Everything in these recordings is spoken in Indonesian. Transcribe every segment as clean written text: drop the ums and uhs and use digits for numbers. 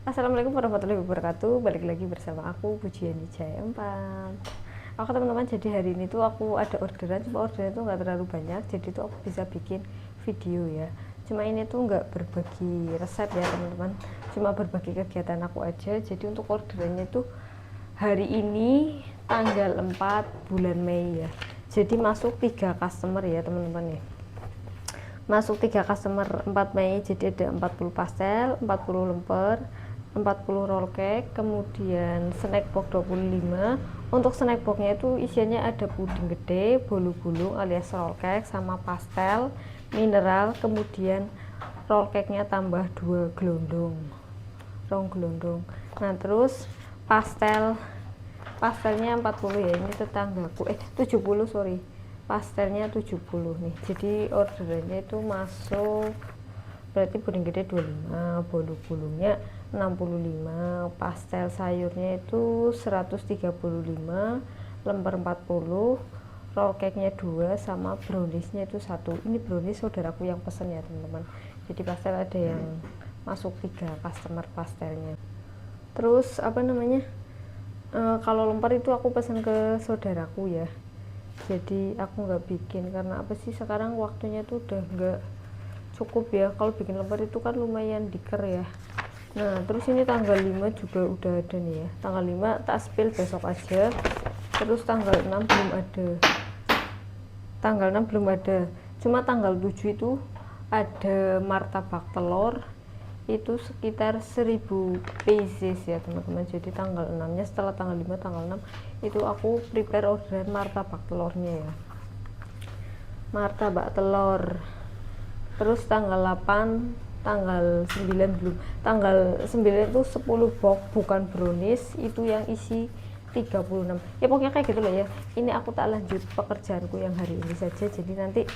Assalamualaikum warahmatullahi wabarakatuh. Balik lagi bersama aku Pujiani Jaya 4. Oke teman-teman, jadi hari ini tuh aku ada orderan, cuma orderan itu nggak terlalu banyak, jadi tuh aku bisa bikin video ya. Cuma ini tuh nggak berbagi resep ya teman-teman, cuma berbagi kegiatan aku aja. Jadi untuk orderannya tuh hari ini tanggal 4 bulan Mei ya. Jadi masuk 3 customer ya teman-teman ya. Masuk 3 customer 4 Mei, jadi ada 40 pastel, 40 lemper, 40 roll cake, kemudian snack box 25. Untuk snack boxnya itu isiannya ada puding gede, bolu gulung alias roll cake, sama pastel, mineral, kemudian roll cake-nya tambah 2 gelondong, rong gelondong. Nah terus pastelnya 40 ya, ini tetanggaku 70 sorry, pastelnya 70 nih. Jadi orderannya itu masuk berarti puding gede 25, bolu gulungnya 65, pastel sayurnya itu 135, lemper 40, roll cake-nya 2, sama brownies-nya itu 1. Ini brownies saudaraku yang pesen ya teman-teman. Jadi pastel ada yang masuk 3 customer pastelnya. Terus apa namanya, kalau lemper itu aku pesan ke saudaraku ya. Jadi aku nggak bikin karena apa sih, sekarang waktunya tuh udah nggak cukup ya. Kalau bikin lemper itu kan lumayan diker ya. Nah terus ini tanggal 5 juga udah ada nih ya, tanggal 5 tak spill besok aja. Terus tanggal 6 belum ada, cuma tanggal 7 itu ada martabak telur, itu sekitar 1000 pieces ya teman-teman. Jadi tanggal 6 nya, setelah tanggal 5 tanggal 6 itu aku prepare orderan martabak telurnya ya, martabak telur. Terus tanggal 8 tanggal 9 belum, tanggal 9 itu 10 box bukan brownies, itu yang isi 36 ya, pokoknya kayak gitu loh ya. Ini aku tak lanjut pekerjaanku yang hari ini saja, jadi nanti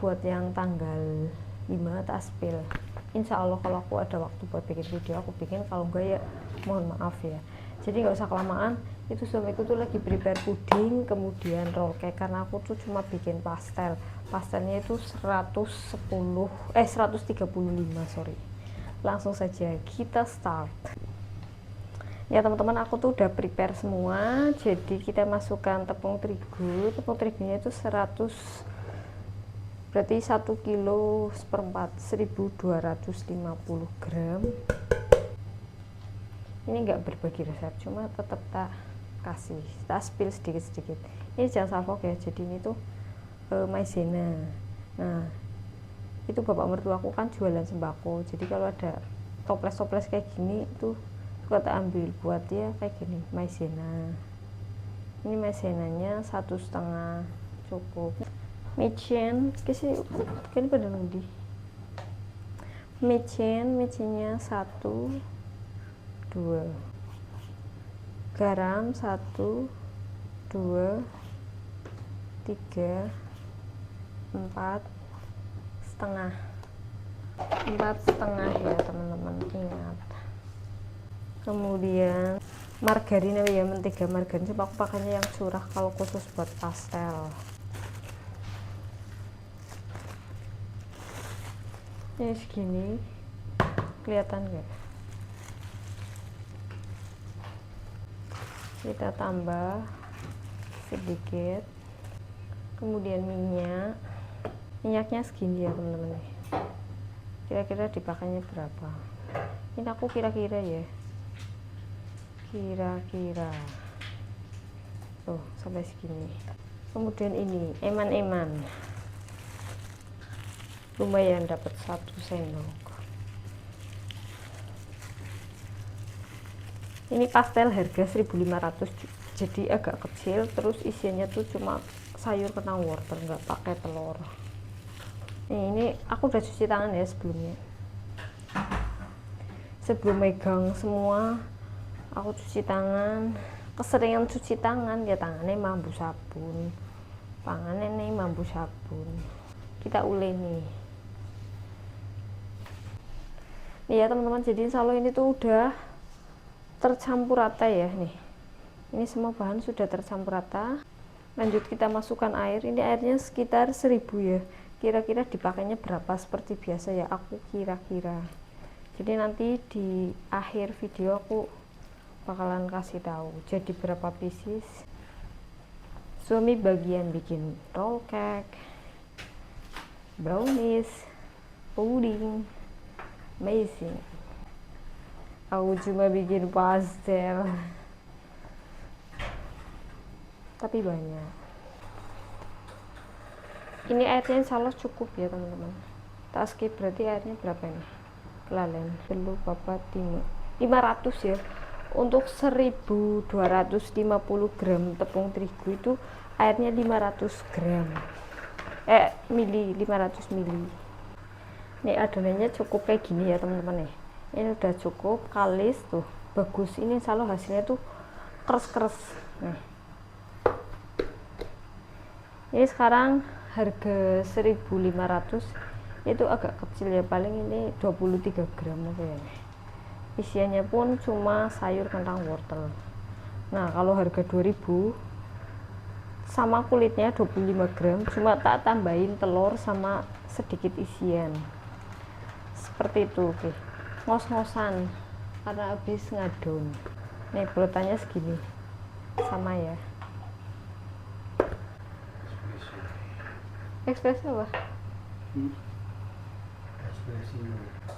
buat yang tanggal 5 tak spill. Insya Allah kalau aku ada waktu buat bikin video aku bikin, kalau enggak ya mohon maaf ya. Jadi nggak usah kelamaan. Itu suamiku tuh lagi prepare puding kemudian roll cake, karena aku tuh cuma bikin pastelnya itu 135 sorry. Langsung saja kita start ya teman-teman. Aku tuh udah prepare semua, jadi kita masukkan tepung terigunya itu 100, berarti 1 kilo seperempat, 1250 gram. Ini enggak berbagi resep, cuma tetap tak spill sedikit-sedikit. Ini jangan salfok ya, jadi ini tuh maizena. Nah itu bapak mertuaku kan jualan sembako, jadi kalau ada toples-toples kayak gini itu suka tak ambil buat dia kayak gini, maizena. Ini maizenanya 1,5 cukup. Micin kasih kan pada nanti micinnya 1, 2, garam 1, 2, 3, 4 setengah ya teman-teman, ingat. Kemudian margarin ya, mentega margarin, coba aku pakainya yang curah kalau khusus buat pastel. Ini segini, kelihatan gak? Kita tambah sedikit, kemudian minyaknya segini ya teman-teman. Kira-kira dipakainya berapa? Ini aku kira-kira ya, kira-kira tuh sampai segini. Kemudian ini eman-eman, lumayan dapat 1 sendok. Ini pastel harga 1.500, jadi agak kecil. Terus isiannya tuh cuma sayur kentang wortel, nggak pakai telur. Ini aku udah cuci tangan ya sebelumnya, sebelum megang semua aku cuci tangan. Keseringan cuci tangan ya, tangannya mambu sabun, tangannya nih mambu sabun. Kita uleni nih ya teman-teman. Jadi insya Allah ini tuh udah tercampur rata ya nih. Ini semua bahan sudah tercampur rata. Lanjut kita masukkan air. Ini airnya sekitar 1000 ya. Kira-kira dipakainya berapa seperti biasa ya, aku kira-kira. Jadi nanti di akhir video aku bakalan kasih tahu jadi berapa pieces. Suami bagian bikin roll cake, brownies, pudding, amazing. Aku cuma bikin pastel, tapi banyak. Ini airnya insya Allah cukup ya teman-teman. Tak skip berarti airnya berapa ini? Kelalen perlu bapak timur 500 ya. Untuk 1250 gram tepung terigu itu airnya 500 gram mili, 500 mili. Ini adonannya cukup kayak gini ya teman-teman ya. Ini udah cukup kalis tuh, bagus. Ini insya Allah hasilnya tuh keras-keras. Nah, ini sekarang harga 1.500, itu agak kecil ya, paling ini 23 gram aja ya. Isiannya pun cuma sayur, kentang, wortel. Nah kalau harga 2.000 sama kulitnya 25 gram, cuma tak tambahin telur sama sedikit isian seperti itu. Oke, ngos-ngosan karena habis ngadon. Nih bulatannya segini sama ya. Ekspresi apa?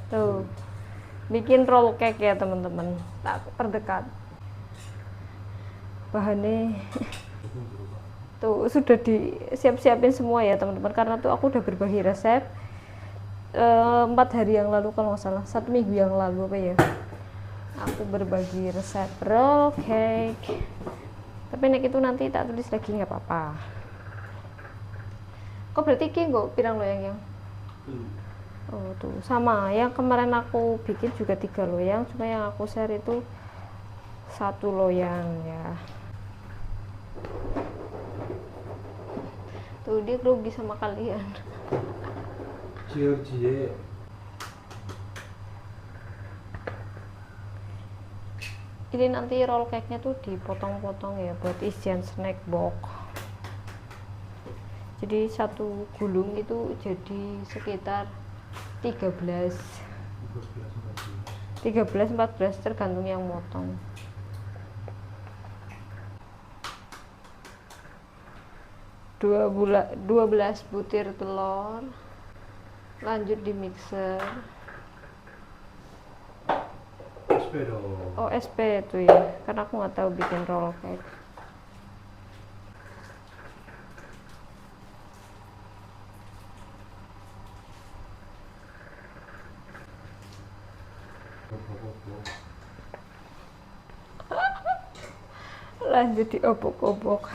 Tuh, bikin roll cake ya teman-teman. Tak terdekat. Bahannya tuh sudah disiap-siapin semua ya teman-teman, karena tuh aku udah berbagi resep 4 hari yang lalu kalau nggak salah, 1 minggu yang lalu apa ya, aku berbagi resep roll cake. Tapi nek itu nanti tak tulis lagi, nggak apa-apa. Kok berarti ki nggak pirang loyang yang? Oh tuh sama yang kemarin aku bikin juga 3 loyang, cuma yang aku share itu 1 loyang ya. Tuh dia grogi sama kalian. Ini nanti roll cake nya tuh dipotong-potong ya buat isian snack box. Jadi satu gulung itu jadi sekitar 13 14 tergantung yang motong. Dua 12 butir telur, lanjut di mixer. Oh SP itu ya, karena aku nggak tahu bikin roll cake. Lanjut diobok-obok.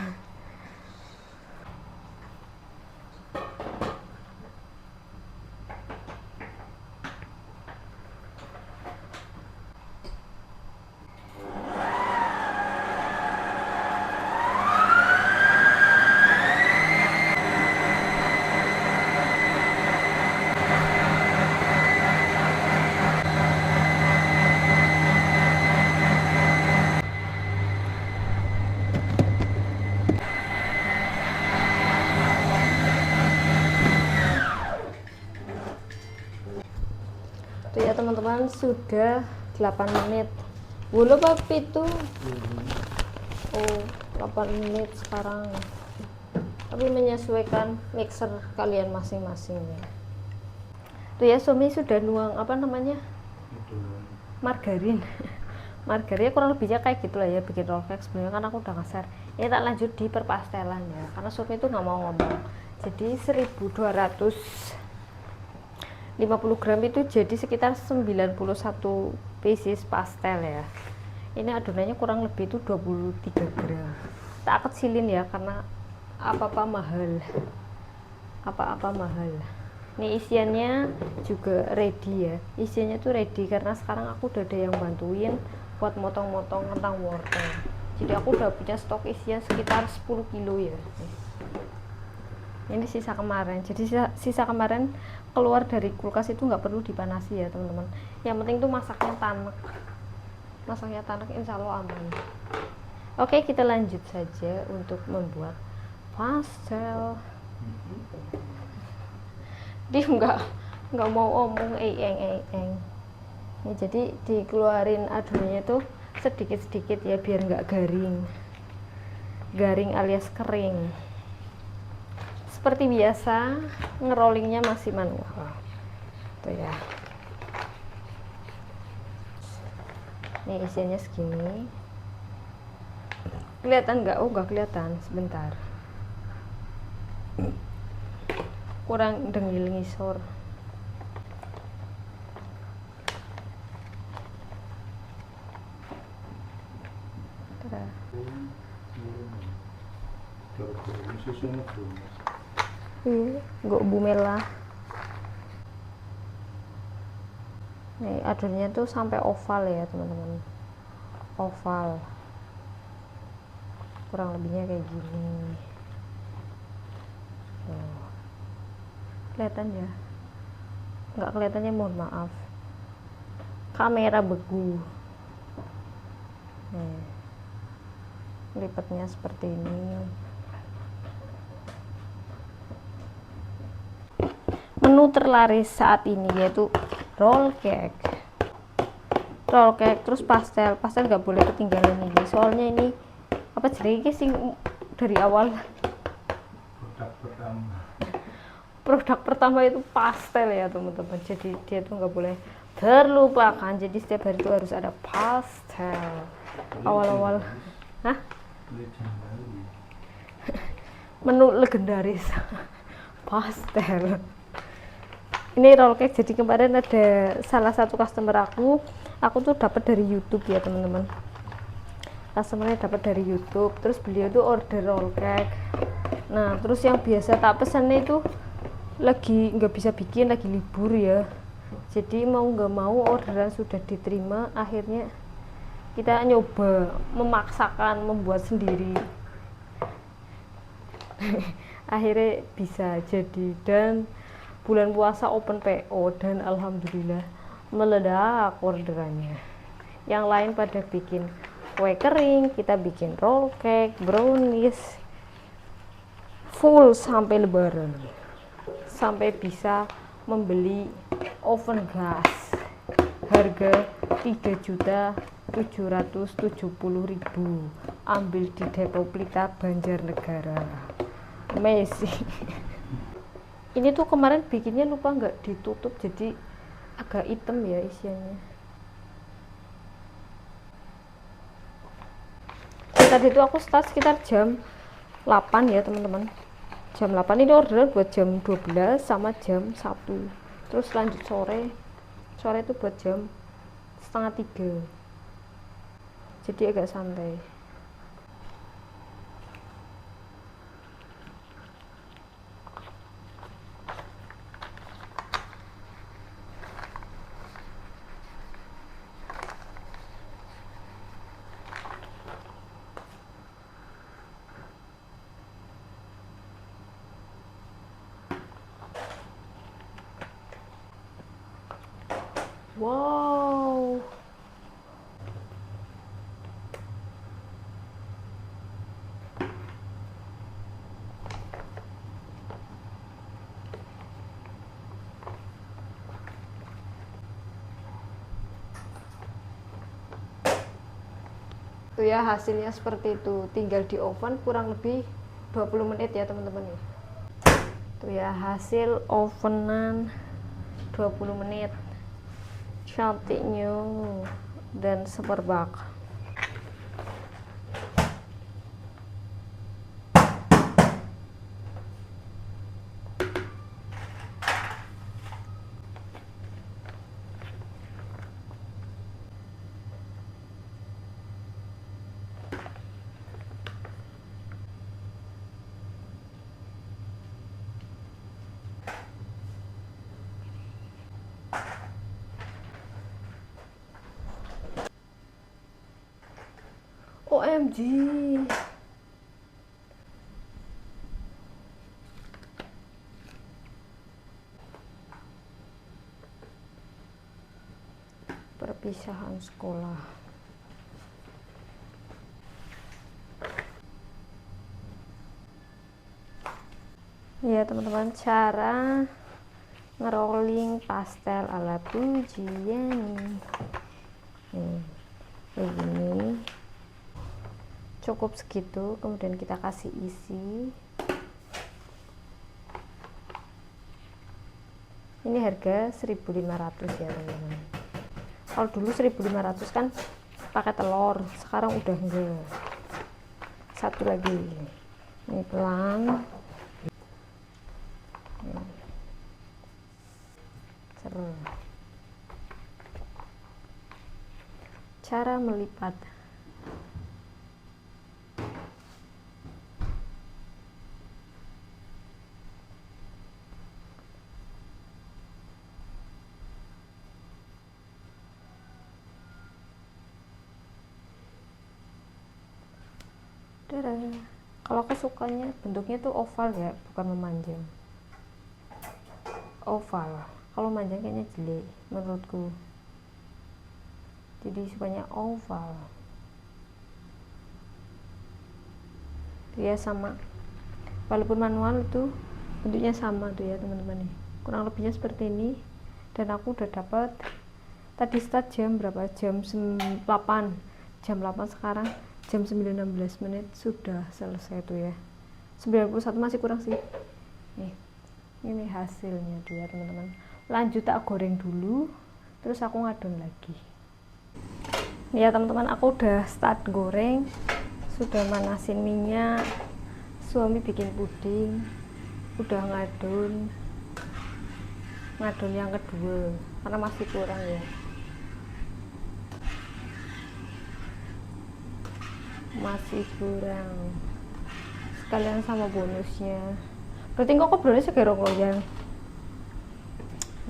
Tuh ya teman-teman, sudah 8 menit. Belum apa itu? Oh, 8 menit sekarang. Tapi menyesuaikan mixer kalian masing-masing ya. Tuh ya, suami sudah nuang apa namanya? Margarin. Margarin kurang lebihnya kayak gitulah ya, bikin roll cake sebenarnya kan aku udah nge-share. Ini tak lanjut di perpastelan ya, karena suami itu nggak mau ngomong. Jadi 1.250 gram itu jadi sekitar 91 pieces pastel ya. Ini adonannya kurang lebih itu 23 gram. Tak kecilin ya, karena apa-apa mahal. Ini isiannya juga ready ya. Isiannya tuh ready karena sekarang aku udah ada yang bantuin buat motong-motong kentang wortel. Jadi aku udah punya stok isian sekitar 10 kilo ya. Ini sisa kemarin. Jadi sisa kemarin keluar dari kulkas itu nggak perlu dipanasi ya teman-teman. Yang penting tuh masaknya tanek, insya Allah aman. Oke, kita lanjut saja untuk membuat pastel. Dia nggak mau omong eng. Ini jadi dikeluarin adonannya itu sedikit-sedikit ya biar nggak garing alias kering. Seperti biasa ngerollingnya masih manual tuh ya. Nih isiannya segini, kelihatan nggak? Oh nggak kelihatan, sebentar, kurang dengil ngisor. Nggak bumela. Nih adonannya tuh sampai oval ya teman-teman, oval, kurang lebihnya kayak gini. Tuh. Kelihatan ya? Nggak kelihatannya, mohon maaf, kamera begu. Nih, lipatnya seperti ini. Menu terlaris saat ini yaitu roll cake, terus pastel nggak boleh ketinggalan ini, soalnya ini apa jadi sih dari awal produk pertama itu pastel ya teman-teman, jadi dia tuh nggak boleh terlupakan, jadi setiap hari itu harus ada pastel awal-awal. Hah? Menu legendaris pastel. Ini roll cake, jadi kemarin ada salah satu customer aku tuh dapat dari YouTube ya teman-teman, customernya dapat dari YouTube, terus beliau tuh order roll cake. Nah terus yang biasa tak pesannya itu lagi nggak bisa bikin, lagi libur ya, jadi mau nggak mau orderan sudah diterima, akhirnya kita nyoba memaksakan membuat sendiri. Akhirnya bisa jadi, dan bulan puasa open PO dan alhamdulillah meledak orderannya. Yang lain pada bikin kue kering, kita bikin roll cake, brownies, full sampai lebaran, sampai bisa membeli oven gas harga 3.770.000, ambil di Depo Plita Banjarnegara. Amazing. Ini tuh kemarin bikinnya lupa nggak ditutup, jadi agak hitam ya isiannya. Tadi itu aku start sekitar jam 8 ya teman-teman, jam 8. Ini orderan buat jam 12 sama jam 1, terus lanjut sore itu buat jam setengah 3, jadi agak santai. Wow, tuh ya hasilnya seperti itu, tinggal di oven kurang lebih 20 menit ya teman-teman ya. Tuh ya hasil ovenan 20 menit, cantiknya dan semerbak. OMG, perpisahan sekolah. Ya teman-teman, cara ngerolling pastel ala Pujiani. Begini, cukup segitu, kemudian kita kasih isi. Ini harga 1.500 ya teman-teman. Kalau dulu 1.500 kan pakai telur, sekarang udah enggak. Satu lagi, ini pelan. Cara melipat. Kalau kesukanya bentuknya tuh oval ya, bukan memanjang. Oval. Kalau manjang kayaknya jelek menurutku. Jadi sukanya oval. Dia sama. Walaupun manual itu bentuknya sama tuh ya teman-teman nih. Kurang lebihnya seperti ini. Dan aku udah dapat tadi start jam berapa? Jam 8. Jam 8 sekarang jam 9.16 menit sudah selesai tuh ya. 91 masih kurang sih. Nih. Ini hasilnya tuh ya teman-teman. Lanjut tak goreng dulu, terus aku ngadon lagi. Ya teman-teman, aku udah start goreng, sudah manasin minyak, suami bikin puding, udah ngadon yang kedua karena masih kurang ya. Masih kurang sekalian sama bonusnya. Berarti kok bonusnya kayak loyang.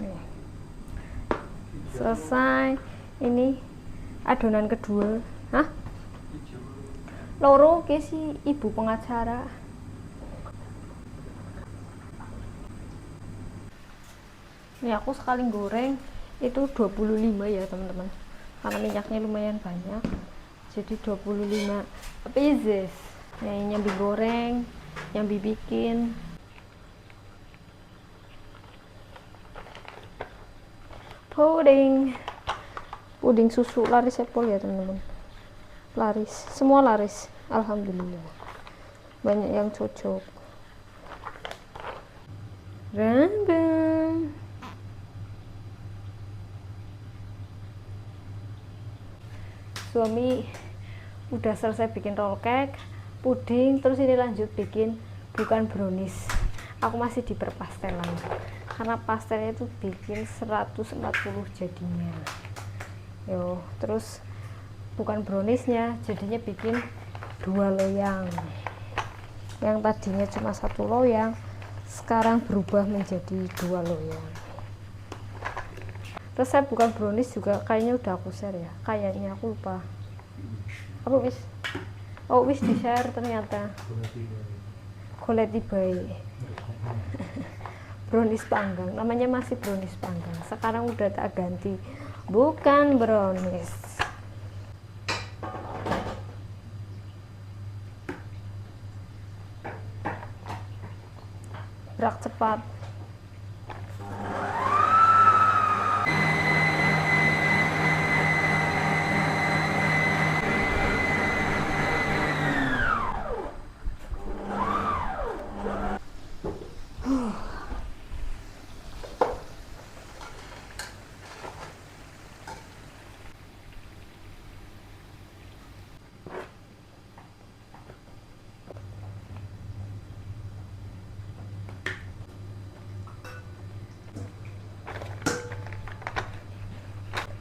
Nih. Selesai. Ini adonan kedua. Hah? Loro ke si ibu pengacara. Ini aku sekali goreng itu 25 ya teman-teman. Karena minyaknya lumayan banyak. Jadi 25 pieces. Yang nyambi goreng, yang bikin. Puding susu laris Apple ya teman-teman, laris, semua laris, alhamdulillah, banyak yang cocok. Rambang suami udah selesai bikin roll cake, puding, terus ini lanjut bikin bukan brownies. Aku masih di perpastelan karena pastelnya itu bikin 140 jadinya. Yo, terus bukan browniesnya jadinya bikin 2 loyang. Yang tadinya cuma 1 loyang sekarang berubah menjadi 2 loyang. Resep bukan brownies juga kayaknya udah aku share ya, kayaknya aku lupa. Apa wis? Oh wis di share ternyata. Goleti bae. Brownies panggang, namanya masih brownies panggang. Sekarang udah tak ganti, bukan brownies. Gerak cepat.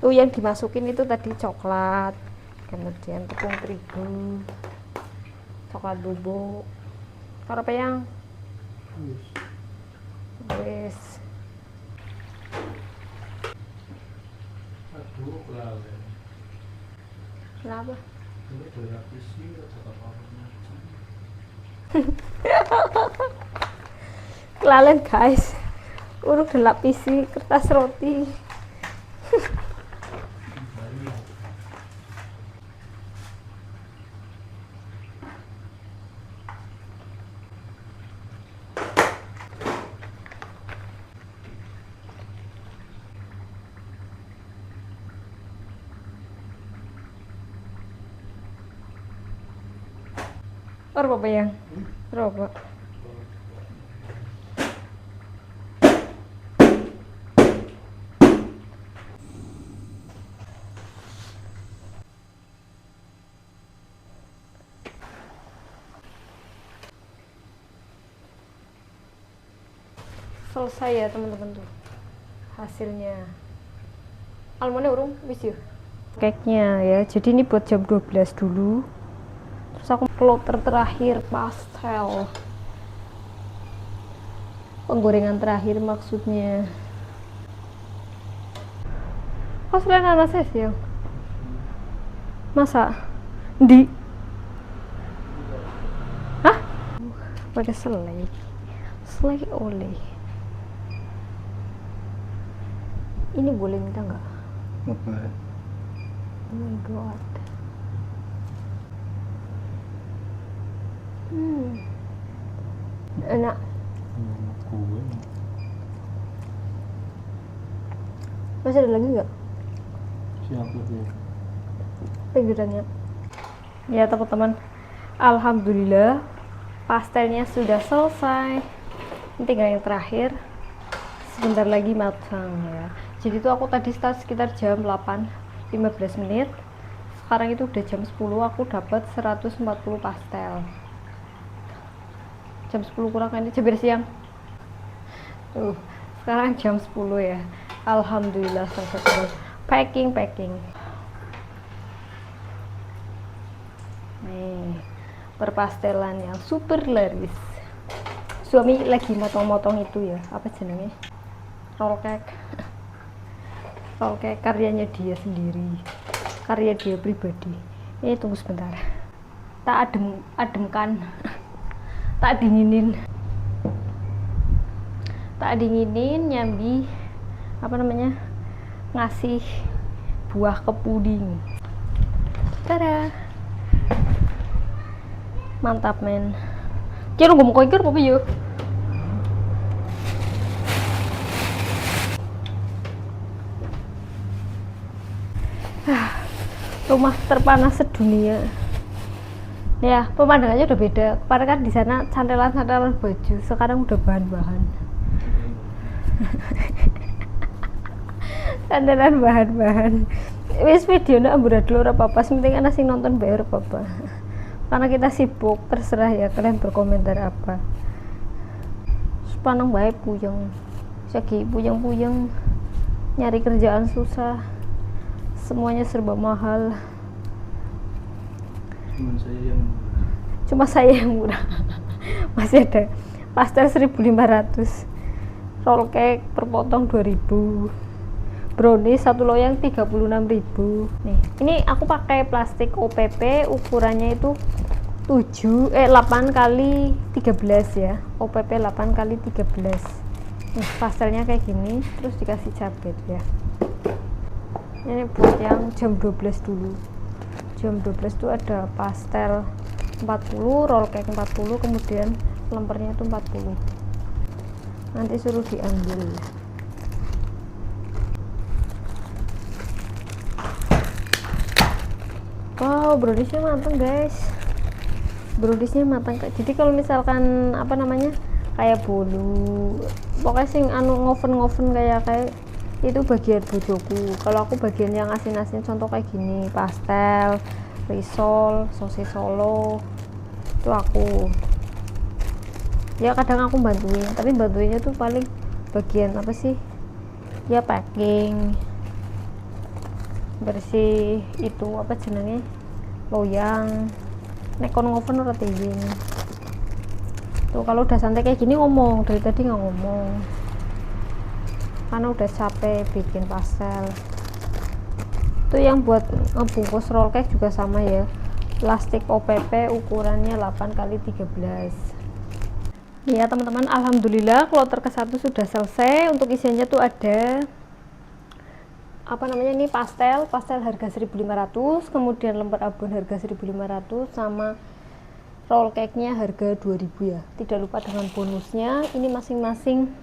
Tuh yang dimasukin itu tadi coklat, kemudian tepung terigu, coklat bubuk, apa yang wis. Aduh, Kenapa? Kelalen guys, urut dilapisi kertas roti. Or apa yang? Rokok. Selesai ya teman-teman tuh hasilnya. Almonnya urung wis ya. Cake-nya ya. Jadi ini buat jam 12 dulu. Terus aku kloter terakhir pastel. Penggorengan terakhir maksudnya. Kok selain anases ya? Masa? Di? Hah? Pakai selai. Selai oleh. Ini boleh minta nggak? Apa? Oh my god. Enak. Kue. Masih ada lagi nggak? Siapa tuh? Pinggirannya. Ya teman-teman, alhamdulillah pastelnya sudah selesai. Ini tinggal yang terakhir. Sebentar lagi matang ya. Jadi itu aku tadi start sekitar jam 8.15 menit. Sekarang itu udah jam 10, aku dapat 140 pastel. Jam 10 kurang kan, jam siang. Sekarang jam 10 ya. Alhamdulillah selesai. Packing. Nih, perpastelan yang super laris. Suami lagi motong-motong itu ya, apa jenenge? Roll cake. Roll cake karyanya dia sendiri. Karya dia pribadi. Ini tunggu sebentar. Tak ademkan. Tak dinginin. Tak dinginin nyambi apa namanya? Ngasih buah ke puding. Tada. Mantap men. Kira gue mau koikir apa yuk? Rumah terpanas sedunia. Ya, pemandangannya udah beda. Kemarin kan di sana cantelan-cantelan baju, sekarang udah bahan-bahan. Cantelan bahan-bahan. Wis videonya amburadul ora apa-apa, penting ana sing nonton bae ora apa-apa. Karena kita sibuk, terserah ya kalian berkomentar apa. Sepanang bae puyeng. Segi puyeng-puyeng. Nyari kerjaan susah. Semuanya serba mahal. Cuma saya yang murah. Masih ada pastel 1.500, roll cake per potong 2.000, brownies satu loyang 36.000. Nih, ini aku pakai plastik OPP, ukurannya itu 8 kali 13 ya. OPP 8 kali 13. Nih, pastelnya kayak gini, terus dikasih cabai ya. Ini buat yang jam 12 dulu. Jam 12 itu ada pastel 40, roll cake 40, kemudian lempernya itu 40. Nanti suruh diambil. Wow, browniesnya matang guys. Browniesnya matang. Jadi kalau misalkan apa namanya kayak bolu, pokoknya sing ngoven kayak itu bagian bojoku. Kalau aku bagian yang asin-asin, contoh kayak gini, pastel, risol, sosis solo, itu aku. Ya kadang aku bantuin, tapi bantuinnya tuh paling bagian apa sih? Ya packing, bersih itu apa jenenge, loyang. Nek kon ngoven ora teying. Tuh kalau udah santai kayak gini ngomong, dari tadi nggak ngomong. Karena udah capek bikin pastel. Itu yang buat ngebungkus roll cake juga sama ya, plastik OPP ukurannya 8 kali 13. Ya teman-teman, alhamdulillah kloter ke-1 sudah selesai. Untuk isiannya tuh ada apa namanya ini pastel harga 1.500, kemudian lemper abon harga 1.500, sama roll cake nya harga 2.000 ya. Tidak lupa dengan bonusnya, ini masing-masing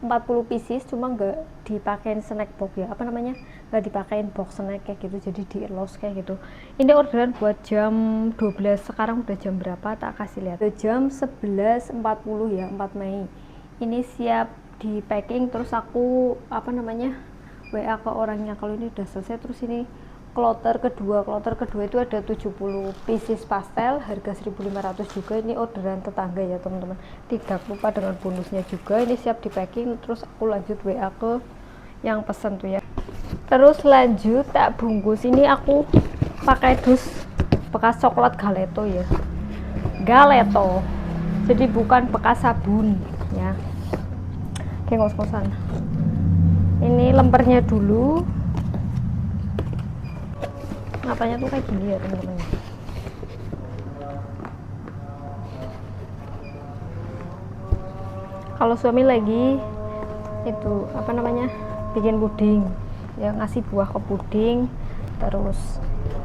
40 pieces, cuma nggak dipakein snack box ya, apa namanya, nggak dipakein box snack kayak gitu, jadi di-los kayak gitu. Ini orderan buat jam 12, sekarang udah jam berapa tak kasih lihat. Udah jam 11.40 ya, 4 Mei. Ini siap di packing, terus aku apa namanya WA ke orangnya kalau ini udah selesai. Terus ini kloter kedua itu ada 70 pieces pastel, harga 1.500 juga. Ini orderan tetangga ya teman-teman, tidak lupa dengan bonusnya juga. Ini siap di packing, terus aku lanjut WA ke yang pesan tuh ya. Terus lanjut tak bungkus. Ini aku pakai dus bekas coklat Galeto ya, Galeto, jadi bukan bekas sabun ya, kayak ngos-ngosan. Ini lempernya dulu, matanya tuh kayak gini ya teman-teman. Kalau suami lagi itu apa namanya bikin puding ya, ngasih buah ke puding, terus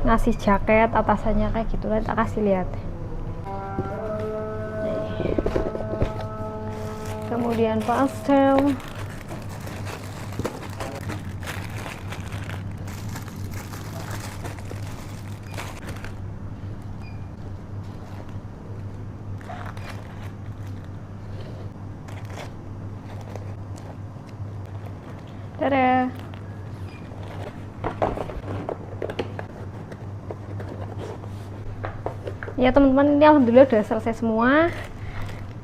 ngasih jaket atasannya kayak gitu lah, tak kasih lihat. Kemudian pastel, dadah. Ya teman-teman, ini alhamdulillah udah selesai semua.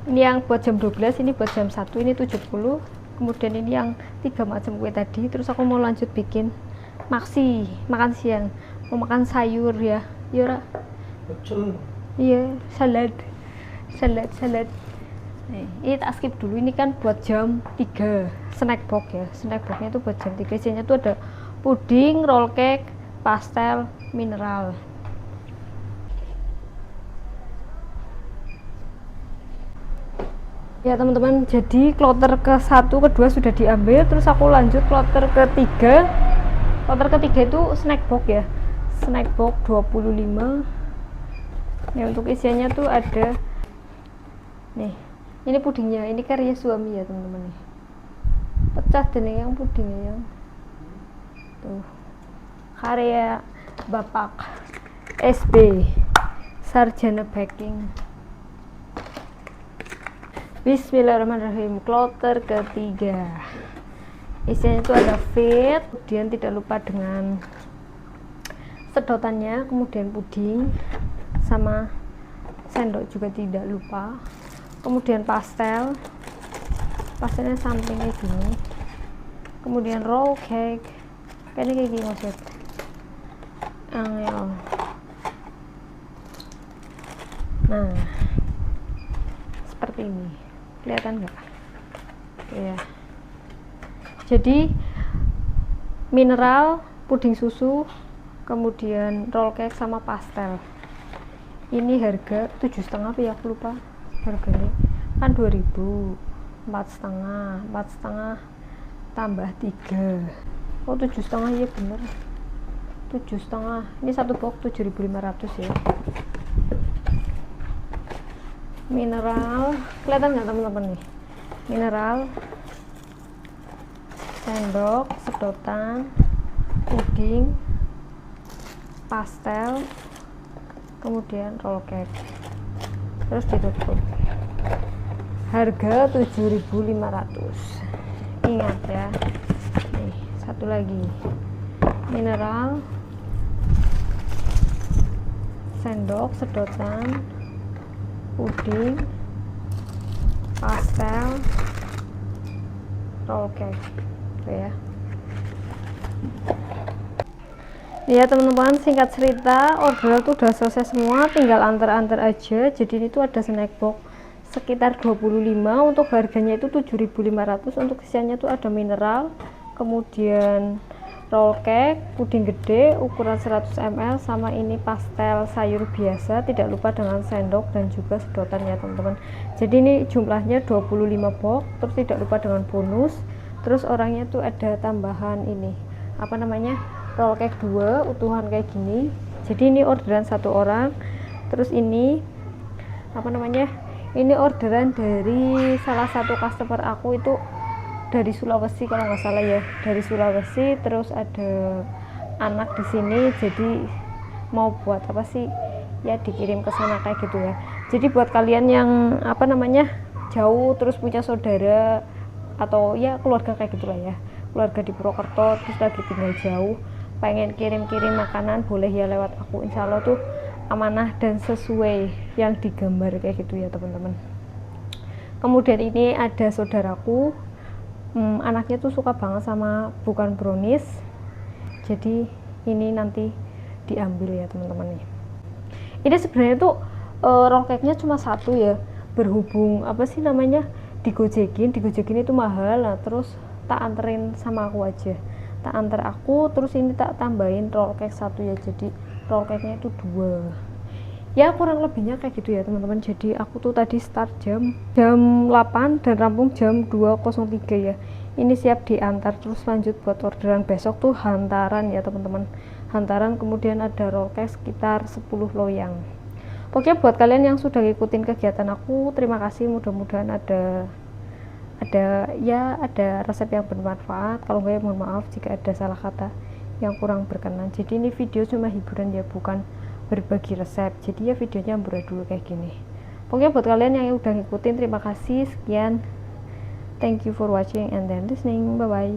Ini yang buat jam 12, ini buat jam 1, ini 70. Kemudian ini yang 3 macam kue tadi. Terus aku mau lanjut bikin maksi, makan siang. Mau makan sayur ya, Yora. Iya, salad. Ini tak skip dulu. Ini kan buat jam 3, snack box ya. Snack boxnya itu buat jam 3. Isinya tuh ada puding, roll cake, pastel, mineral. Ya teman-teman, jadi kloter ke 1, kedua sudah diambil. Terus aku lanjut kloter ketiga. Kloter ketiga itu snack box ya, snack box 25. Nih untuk isiannya tuh ada nih, ini pudingnya, ini karya suami ya teman-teman nih. Pecah deh nih yang pudingnya yang tuh, karya Bapak SB Sarjana Baking. Bismillahirrahmanirrahim. Kloter ketiga isinya itu ada fit, kemudian tidak lupa dengan sedotannya, kemudian puding sama sendok juga tidak lupa, kemudian pastelnya sampingnya gini, kemudian roll cake kayaknya kayak gini maksud angel. Nah seperti ini, kelihatan nggak ya. Jadi mineral, puding susu, kemudian roll cake sama pastel. Ini harga 7,5 ya, aku lupa harganya kan 2.000. 4,5 tambah 3, oh 7,5 ya bener, 7,5. Ini satu box 7.500 ya. Mineral, kelihatan nggak teman-teman nih, mineral, sendok, sedotan, puding, pastel, kemudian roll cake, terus ditutup. Harga 7.500. Ingat ya. Nih, satu lagi. Mineral, sendok, sedotan, puding, pastel, roll cake. Tuh ya. Ya teman-teman, singkat cerita orderan tuh udah selesai semua, tinggal antar-antar aja. Jadi ini tuh ada snack box sekitar 25, untuk harganya itu 7.500. Untuk isiannya tuh ada mineral, kemudian roll cake, puding gede ukuran 100 ml, sama ini pastel sayur biasa, tidak lupa dengan sendok dan juga sedotan ya teman-teman. Jadi ini jumlahnya 25 box, terus tidak lupa dengan bonus. Terus orangnya tuh ada tambahan ini, apa namanya, roll cake 2 utuhan kayak gini. Jadi ini orderan satu orang. Terus ini apa namanya, ini orderan dari salah satu customer aku, itu dari Sulawesi kalau nggak salah ya, dari Sulawesi, terus ada anak di sini, jadi mau buat apa sih ya, dikirim ke sana kayak gitu ya. Jadi buat kalian yang apa namanya jauh terus punya saudara atau ya keluarga kayak gitulah ya, keluarga di Purwokerto terus lagi tinggal jauh, pengen kirim-kirim makanan, boleh ya lewat aku, insya Allah tuh amanah dan sesuai yang digambar kayak gitu ya teman-teman. Kemudian ini ada saudaraku, anaknya tuh suka banget sama bukan brownies, jadi ini nanti diambil ya teman-teman nih. Ini sebenarnya tuh roll cake-nya cuma satu ya, berhubung apa sih namanya digojekin itu mahal, nah terus tak anterin sama aku aja, tak anter aku, terus ini tak tambahin roll cake satu ya, jadi roll cake-nya itu 2 ya, kurang lebihnya kayak gitu ya teman-teman. Jadi aku tuh tadi start jam 8 dan rampung jam 2.03 ya, ini siap diantar, terus lanjut buat orderan besok tuh hantaran ya teman-teman, hantaran. Kemudian ada roll cake sekitar 10 loyang. Pokoknya buat kalian yang sudah ngikutin kegiatan aku, terima kasih, mudah-mudahan ada resep yang bermanfaat. Kalau enggak ya mohon maaf jika ada salah kata yang kurang berkenan. Jadi ini video cuma hiburan ya, bukan berbagi resep, jadi ya videonya murah dulu kayak gini. Pokoknya buat kalian yang udah ngikutin, terima kasih, sekian, thank you for watching and then listening, bye bye.